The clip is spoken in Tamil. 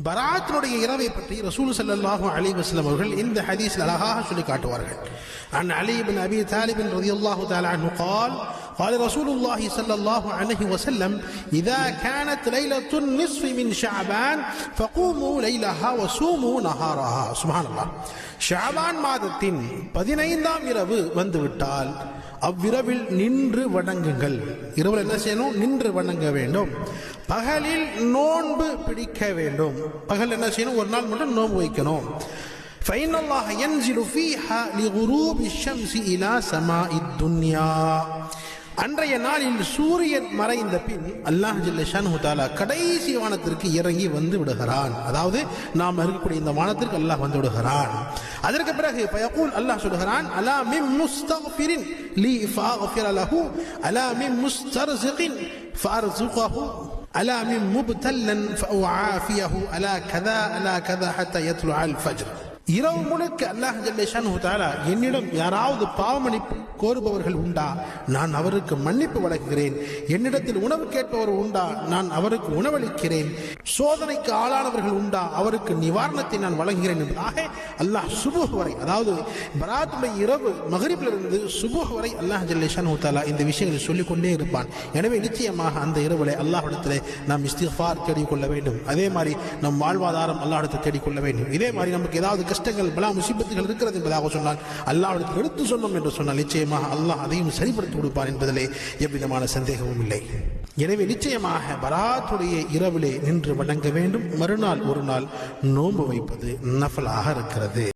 பராத்தினுடைய இரவை பற்றி ரசூல் ஸல்லல்லாஹு அலைஹி வஸல்லம் அவர்கள் இந்த ஹதீஸில் அழகாக சொல்லி காட்டுவார்கள். عن علي بن أبي طالب رضي الله تعالى عنه قال قال رسول الله صلى الله عليه وسلم إذا كانت ليلة النصف من شعبان فقوموا ليلها وصوموا نهارها. سبحان الله. ஷஅபான் மாதத்தின் 15ஆம் இரவு வந்துவிட்டால் அவ்விரவில் நின்று வணங்குங்கள். இரவில் என்ன செய்யணும்? நின்று வணங்க வேண்டும். பகலில் நோன்பு பிடிக்க வேண்டும். பகல் என்ன செய்யணும்? ஒரு நாள் மட்டும் நோன்பு வைக்கணும். فإن الله ينزل فيها لغروب الشمس إلى سماء الدنيا. அன்றைய நாளில் சூரியன் மறைந்த பின் அல்லாஹ் ஜல்ல ஷானஹு தஆலா கடைசி வானத்திற்கு இறங்கி வந்து விடுகிறான். அதாவது நாம் இருக்கக்கூடிய இந்த வானத்திற்கு அல்லாஹ் வந்து விடுகிறான். அதற்கு பிறகு ஃபயகூல் அல்லாஹ் சொல்கிறான், அலா மின் முஸ்தக்ஃபிரின் லி ஃபஅஃபிர லஹு அலா மின் முஸ்தர்ஸிகின் ஃபஅர்ஸுகஹு அலா மின் முப்தல்லன் ஃபஅஆஃபியஹு அலா கதா ஹத்தா யத்லுஅ அல் ஃபஜ்ர். இரவு முழுக்க அல்லாஹ் ஜல்ல ஷானஹு தஆலா என்னிடம் யாராவது பாவமன்னிப்பு கோருபவர்கள் உண்டா, நான் அவருக்கு மன்னிப்பு வழங்குகிறேன். என்னிடத்தில் உணவு கேட்பவர் உண்டா, நான் அவருக்கு உணவளிக்கிறேன். சோதனைக்கு ஆளானவர்கள் உண்டா, அவருக்கு நிவாரணத்தை நான் வழங்குகிறேன் என்பதாக அல்லாஹ் சுபுஹ் வரை, அதாவது பராத்துடைய இரவு மக்ரிபிலிருந்து சுபுஹ் வரை அல்லாஹ் ஜல்ல ஷானஹு தஆலா இந்த விஷயங்களை சொல்லிக் கொண்டே இருப்பான். எனவே நிச்சயமாக அந்த இரவிலே அல்லாஹ்விடத்திலே நாம் இஸ்திக்ஃபார் தேடிக்கொள்ள வேண்டும். அதே மாதிரி நம் வாழ்வாதாரம் அல்லாஹ்விடத்தில் தேடிக்கொள்ள வேண்டும். இதே மாதிரி நமக்கு ஏதாவது கஷ்டங்கள் பலா முசீபத்துகள் இருக்கிறது என்பதாக சொன்னால் அல்லாஹ்விடத்தில் எடுத்து சொன்னோம் என்று சொன்னால் நிச்சயமாக அல்லாஹ் அதையும் சரிப்படுத்தி கொடுப்பான் என்பதிலே எவ்விதமான சந்தேகமும் இல்லை. எனவே நிச்சயமாக பராத்துடைய இரவிலே நின்று வணங்க வேண்டும். மறுநாள் ஒரு நாள் நோன்பு வைப்பது நஃபிலாக இருக்கிறது.